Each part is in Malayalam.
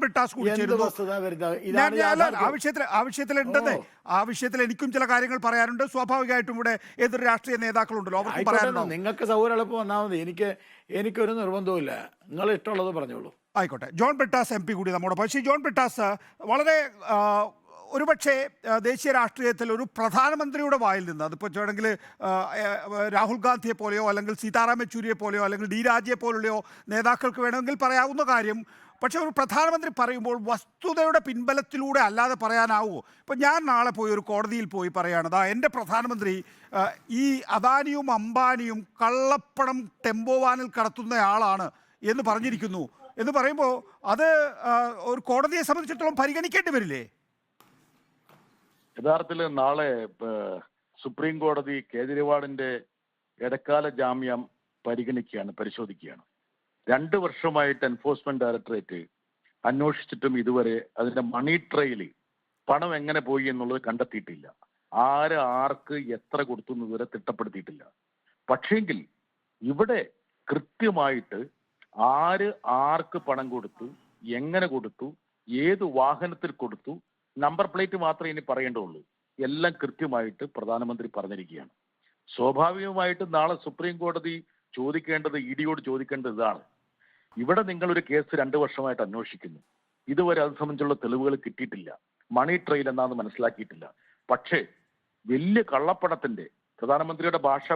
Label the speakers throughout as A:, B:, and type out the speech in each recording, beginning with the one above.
A: ബ്രിട്ടാസ് കൂടി ചേരുന്നു. ആ വിഷയത്തിൽ എനിക്കും ചില കാര്യങ്ങൾ പറയാനുണ്ട്. സ്വാഭാവികമായിട്ടും ഇവിടെ എതിർ രാഷ്ട്രീയ നേതാക്കളുണ്ടല്ലോ, അവർക്ക് പറയാനുണ്ടോ?
B: നിങ്ങൾക്ക് സൗകര്യം എളുപ്പം വന്നാൽ മതി. എനിക്കൊരു നിർബന്ധവുമില്ല, നിങ്ങൾ ഇഷ്ടമുള്ളത് പറഞ്ഞോളൂ.
A: ആയിക്കോട്ടെ. ജോൺ ബ്രിട്ടാസ് MP കൂടി നമ്മുടെ. പക്ഷേ ജോൺ ബ്രിട്ടാസ് വളരെ ഒരുപക്ഷെ ദേശീയ രാഷ്ട്രീയത്തിൽ ഒരു പ്രധാനമന്ത്രിയുടെ വായിൽ നിന്ന്, അതിപ്പോൾ വേണമെങ്കിൽ രാഹുൽ ഗാന്ധിയെ പോലെയോ അല്ലെങ്കിൽ സീതാറാം യെച്ചൂരിയെ പോലെയോ അല്ലെങ്കിൽ ഡി രാജയെ പോലെയോ നേതാക്കൾക്ക് വേണമെങ്കിൽ പറയാവുന്ന കാര്യം, പക്ഷെ ഒരു പ്രധാനമന്ത്രി പറയുമ്പോൾ വസ്തുതയുടെ പിൻബലത്തിലൂടെ അല്ലാതെ പറയാനാവുമോ? ഇപ്പം ഞാൻ നാളെ പോയി ഒരു കോടതിയിൽ പോയി പറയുകയാണ്, എൻ്റെ പ്രധാനമന്ത്രി ഈ അദാനിയും അംബാനിയും കള്ളപ്പണം ടെമ്പോ വാനിൽ കടത്തുന്നയാളാണ് എന്ന് പറഞ്ഞിരിക്കുന്നു എന്ന് പറയുമ്പോൾ അത് ഒരു കോടതിയെ സംബന്ധിച്ചിടത്തോളം പരിഗണിക്കേണ്ടി വരില്ലേ?
C: യഥാർത്ഥത്തിൽ നാളെ സുപ്രീം കോടതി കേജ്രിവാളിന്റെ ഇടക്കാല ജാമ്യം പരിശോധിക്കുകയാണ്. 2 വർഷമായിട്ട് എൻഫോഴ്സ്മെന്റ് ഡയറക്ടറേറ്റ് അന്വേഷിച്ചിട്ടും ഇതുവരെ അതിന്റെ മണി ട്രെയില് പണം എങ്ങനെ പോയി എന്നുള്ളത് കണ്ടെത്തിയിട്ടില്ല. ആർക്ക് എത്ര കൊടുത്തു എന്നിതുവരെ തിട്ടപ്പെടുത്തിയിട്ടില്ല. പക്ഷേങ്കിൽ ഇവിടെ കൃത്യമായിട്ട് ആർക്ക് പണം കൊടുത്തു, എങ്ങനെ കൊടുത്തു, ഏത് വാഹനത്തിൽ കൊടുത്തു, നമ്പർ പ്ലേറ്റ് മാത്രമേ ഇനി പറയേണ്ടതുള്ളൂ. എല്ലാം കൃത്യമായിട്ട് പ്രധാനമന്ത്രി പറഞ്ഞിരിക്കുകയാണ്. സ്വാഭാവികമായിട്ടും നാളെ സുപ്രീം കോടതി ചോദിക്കേണ്ടത്, ഇഡിയോട് ചോദിക്കേണ്ടത് ഇതാണ്. ഇവിടെ നിങ്ങളൊരു കേസ് 2 വർഷമായിട്ട് അന്വേഷിക്കുന്നു, ഇതുവരെ അത് സംബന്ധിച്ചുള്ള തെളിവുകൾ കിട്ടിയിട്ടില്ല, മണി ട്രെയിൽ എന്നാന്ന് മനസ്സിലാക്കിയിട്ടില്ല. പക്ഷേ വലിയ കള്ളപ്പണത്തിന്റെ, പ്രധാനമന്ത്രിയുടെ ഭാഷ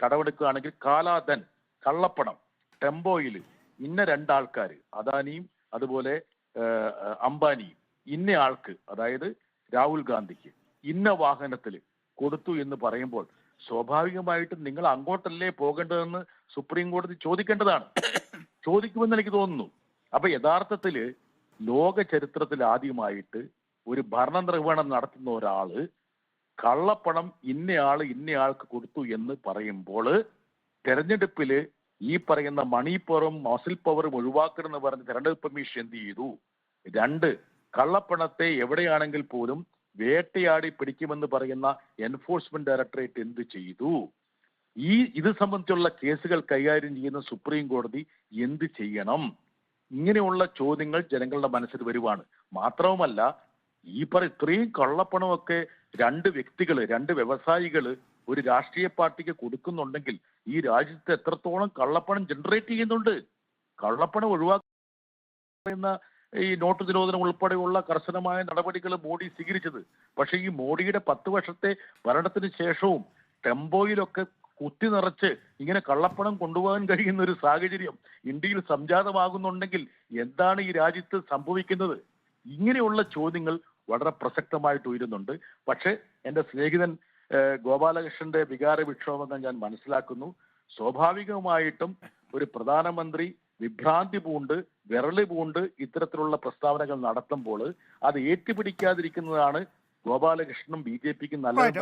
C: കടമെടുക്കുകയാണെങ്കിൽ കാലാധൻ, കള്ളപ്പണം, ടെമ്പോയിൽ ഇന്ന 2 ആൾക്കാർ, അദാനിയും അതുപോലെ അംബാനിയും ഇന്ന ആൾക്ക്, അതായത് രാഹുൽ ഗാന്ധിക്ക് ഇന്ന വാഹനത്തിൽ കൊടുത്തു എന്ന് പറയുമ്പോൾ സ്വാഭാവികമായിട്ടും നിങ്ങൾ അങ്ങോട്ടല്ലേ പോകേണ്ടതെന്ന് സുപ്രീം കോടതി ചോദിക്കേണ്ടതാണ്. ചോദിക്കുമെന്ന് എനിക്ക് തോന്നുന്നു. അപ്പൊ യഥാർത്ഥത്തില് ലോക ചരിത്രത്തിൽ ആദ്യമായിട്ട് ഒരു ഭരണ നിർവഹണം നടത്തുന്ന ഒരാള് കള്ളപ്പണം ഇന്നയാൾക്ക് കൊടുത്തു എന്ന് പറയുമ്പോൾ തെരഞ്ഞെടുപ്പില് ഈ പറയുന്ന മണി പവറും മസിൽ പവറും ഒഴിവാക്കണമെന്ന് പറഞ്ഞ് തെരഞ്ഞെടുപ്പ് കമ്മീഷൻ എന്ത് ചെയ്തു? 2, കള്ളപ്പണത്തെ എവിടെയാണെങ്കിൽ പോലും വേട്ടയാടി പിടിക്കുമെന്ന് പറയുന്ന എൻഫോഴ്സ്മെന്റ് ഡയറക്ടറേറ്റ് എന്ത് ചെയ്തു? ഇത് സംബന്ധിച്ചുള്ള കേസുകൾ കൈകാര്യം ചെയ്യുന്ന സുപ്രീം കോടതി എന്ത് ചെയ്യണം? ഇങ്ങനെയുള്ള ചോദ്യങ്ങൾ ജനങ്ങളുടെ മനസ്സിൽ വരുവാണ്. മാത്രവുമല്ല, ഇത്രയും കള്ളപ്പണമൊക്കെ 2 വ്യക്തികള്, 2 വ്യവസായികള് ഒരു രാഷ്ട്രീയ പാർട്ടിക്ക് കൊടുക്കുന്നുണ്ടെങ്കിൽ ഈ രാജ്യത്ത് എത്രത്തോളം കള്ളപ്പണം ജനറേറ്റ് ചെയ്യുന്നുണ്ട്? കള്ളപ്പണം ഒഴിവാക്കുന്ന ഈ നോട്ട് നിരോധനം ഉൾപ്പെടെയുള്ള കർശനമായ നടപടികൾ മോഡി സ്വീകരിച്ചത്. പക്ഷെ ഈ മോഡിയുടെ 10 വർഷത്തെ ഭരണത്തിന് ശേഷവും ടെമ്പോയിലൊക്കെ കുത്തി നിറച്ച് ഇങ്ങനെ കള്ളപ്പണം കൊണ്ടുപോകാൻ കഴിയുന്ന ഒരു സാഹചര്യം ഇന്ത്യയിൽ സംജാതമാകുന്നുണ്ടെങ്കിൽ എന്താണ് ഈ രാജ്യത്ത് സംഭവിക്കുന്നത്? ഇങ്ങനെയുള്ള ചോദ്യങ്ങൾ വളരെ പ്രസക്തമായിട്ട് ഉയരുന്നുണ്ട്. പക്ഷെ എൻ്റെ സ്നേഹിതൻ ഗോപാലകൃഷ്ണന്റെ വികാര വിക്ഷോഭങ്ങൾ ഞാൻ മനസ്സിലാക്കുന്നു. സ്വാഭാവികമായിട്ടും ഒരു പ്രധാനമന്ത്രി വിഭ്രാന്തി പൂണ്ട്, വിരളി പൂണ്ട് ഇത്തരത്തിലുള്ള പ്രസ്താവനകൾ നടത്തുമ്പോൾ അത് ഏറ്റുപിടിക്കാതിരിക്കുന്നതാണ് ഗോപാലകൃഷ്ണനും BJPക്കും നല്ലത്.